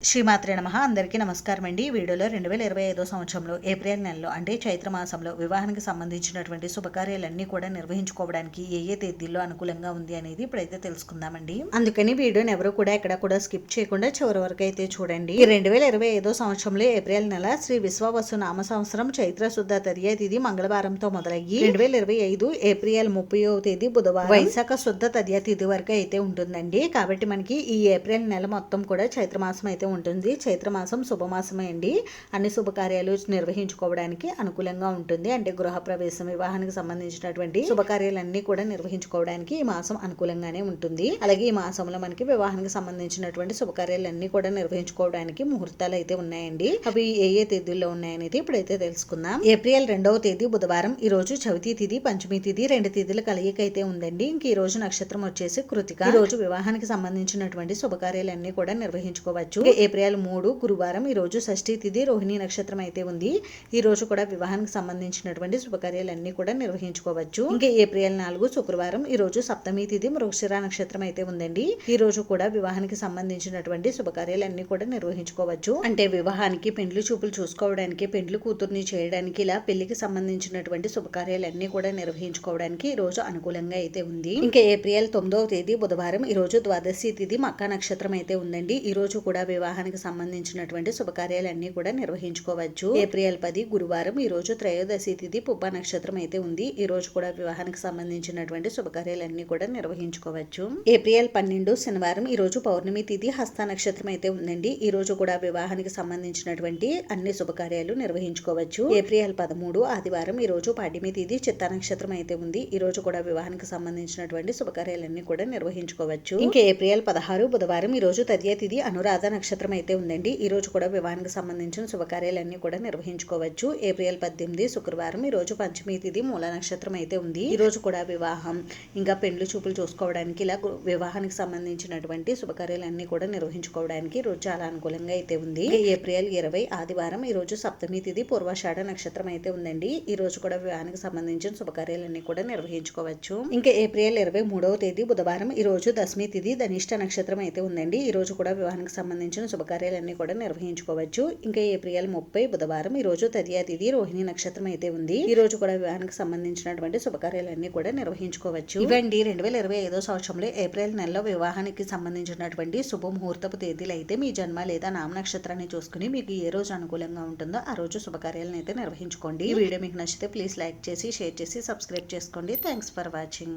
శ్రీమాత్రే నమః. అందరికీ నమస్కారం అండి. ఈ వీడియోలో 2025 సంవత్సరంలో ఏప్రిల్ నెలలో అంటే చైత్ర మాసంలో వివాహానికి సంబంధించినటువంటి శుభకార్యాలన్నీ కూడా నిర్వహించుకోవడానికి ఏ తేదీల్లో అనుకూలంగా ఉంది అనేది ఇప్పుడైతే తెలుసుకుందామండి. అందుకని వీడియోని ఎవరు కూడా ఎక్కడ కూడా స్కిప్ చేయకుండా చివరి వరకు అయితే చూడండి. ఈ 2025 సంవత్సరంలో ఏప్రిల్ నెల శ్రీ విశ్వావసు నామ సంవత్సరం చైత్ర శుద్ధ తదియ తిథి మంగళవారంతో మొదలయ్యి 2025 ఏప్రిల్ 30వ తేదీ బుధవారం వైశాఖ శుద్ధ తదియ తిథి వరకు అయితే ఉంటుందండి. కాబట్టి మనకి ఈ ఏప్రిల్ నెల మొత్తం కూడా చైత్ర మాసం అయితే ఉంటుంది. చైత్రమాసం శుభమాసమే అండి. అన్ని శుభకార్యాలు నిర్వహించుకోవడానికి అనుకూలంగా ఉంటుంది. అంటే గృహప్రవేశం, వివాహానికి సంబంధించినటువంటి శుభకార్యాలన్నీ కూడా నిర్వహించుకోవడానికి ఈ మాసం అనుకూలంగానే ఉంటుంది. అలాగే ఈ మాసంలో మనకి వివాహానికి సంబంధించినటువంటి శుభకార్యాలన్నీ కూడా నిర్వహించుకోవడానికి ముహూర్తాలు అయితే ఉన్నాయండి. అవి ఏ తేదీల్లో ఉన్నాయనేది ఇప్పుడైతే తెలుసుకుందాం. ఏప్రిల్ 2వ తేదీ బుధవారం. ఈ రోజు చవితి తిథి, పంచమి తిథి, 2 తేదీల కలయిక అయితే ఉందండి. ఇంక ఈ రోజు నక్షత్రం వచ్చేసి కృతిక. ఈ రోజు వివాహానికి సంబంధించినటువంటి శుభకార్యాలన్నీ కూడా నిర్వహించుకోవచ్చు. ఏప్రిల్ 3 గురువారం. ఈ రోజు షష్ఠి తిథి, రోహిణి నక్షత్రం అయితే ఉంది. ఈ రోజు కూడా వివాహానికి సంబంధించినటువంటి శుభకార్యాలన్నీ కూడా నిర్వహించుకోవచ్చు. ఇంకా ఏప్రిల్ 4 శుక్రవారం. ఈ రోజు సప్తమి తిథి, మృగశిర నక్షత్రం అయితే ఉందండి. ఈ రోజు కూడా వివాహానికి సంబంధించినటువంటి శుభకార్యాలన్నీ కూడా నిర్వహించుకోవచ్చు. అంటే వివాహానికి, పెండ్లి చూపులు చూసుకోవడానికి, పెండ్లి కూతుర్ని చేయడానికి, ఇలా పెళ్లికి సంబంధించినటువంటి శుభకార్యాలన్నీ కూడా నిర్వహించుకోవడానికి ఈ రోజు అనుకూలంగా అయితే ఉంది. ఇంకా ఏప్రిల్ 9వ తేదీ బుధవారం. ఈ రోజు ద్వాదశి తిథి, మక్క నక్షత్రం అయితే ఉందండి. ఈ రోజు కూడా వివాహానికి సంబంధించినటువంటి శుభకార్యాలన్నీ కూడా నిర్వహించుకోవచ్చు. ఏప్రిల్ 10 గురువారం. ఈ రోజు త్రయోదశి తిథి, పుబ్బ నక్షత్రం అయితే ఉంది. ఈ రోజు కూడా వివాహానికి సంబంధించినటువంటి శుభకార్యాలన్నీ కూడా నిర్వహించుకోవచ్చు. ఏప్రిల్ 12 శనివారం. ఈ రోజు పౌర్ణమి తిథి, హస్త నక్షత్రం అయితే ఉందండి. ఈ రోజు కూడా వివాహానికి సంబంధించినటువంటి అన్ని శుభకార్యాలు నిర్వహించుకోవచ్చు. ఏప్రిల్ 13 ఆదివారం. ఈ రోజు పాడ్యమి తిథి, చిత్త నక్షత్రం అయితే ఉంది. ఈ రోజు కూడా వివాహానికి సంబంధించినటువంటి శుభకార్యాలన్నీ కూడా నిర్వహించుకోవచ్చు. ఇంకా ఏప్రిల్ 16 బుధవారం. ఈ రోజు తదియ తిథి, అనురాధ నక్షత్రం అయితే ఉందండి. ఈ రోజు కూడా వివాహానికి సంబంధించిన శుభకార్యాలన్నీ కూడా నిర్వహించుకోవచ్చు. ఏప్రిల్ 18 శుక్రవారం. ఈ రోజు పంచమి తిథి, మూల నక్షత్రం అయితే ఉంది. ఈ రోజు కూడా వివాహం, ఇంకా పెండ్లి చూపులు చూసుకోవడానికి, ఇలా వివాహానికి సంబంధించినటువంటి శుభకార్యాలన్నీ కూడా నిర్వహించుకోవడానికి రోజు చాలా అనుకూలంగా అయితే ఉంది. ఏప్రిల్ 20 ఆదివారం. ఈ రోజు సప్తమి తిథి, పూర్వాషాఢ నక్షత్రం అయితే ఉందండి. ఈ రోజు కూడా వివాహానికి సంబంధించిన శుభకార్యాలన్నీ కూడా నిర్వహించుకోవచ్చు. ఇంకా ఏప్రిల్ 23వ తేదీ బుధవారం. ఈ రోజు దశమి తిథి, ధనిష్ట నక్షత్రం అయితే ఉందండి. ఈ రోజు కూడా వివాహానికి సంబంధించిన శుభకార్యాలన్నీ కూడా నిర్వహించుకోవచ్చు. ఇంకా ఏప్రిల్ 30 బుధవారం. ఈ రోజు తదియ తిథి, రోహిణి నక్షత్రం అయితే ఉంది. ఈ రోజు కూడా వివాహానికి సంబంధించినటువంటి శుభకార్యాలన్నీ కూడా నిర్వహించుకోవచ్చు. ఇవండి 2025 సంవత్సరంలో ఏప్రిల్ నెలలో వివాహానికి సంబంధించినటువంటి శుభముహూర్తపు తేదీలు అయితే మీ జన్మ లేదా నామ నక్షత్రాన్ని చూసుకుని మీకు ఏ రోజు అనుకూలంగా ఉంటుందో ఆ రోజు శుభకార్యాలను అయితే నిర్వహించుకోండి. ఈ వీడియో మీకు నచ్చితే ప్లీజ్ లైక్ చేసి, షేర్ చేసి, సబ్స్క్రైబ్ చేసుకోండి. Thanks for watching.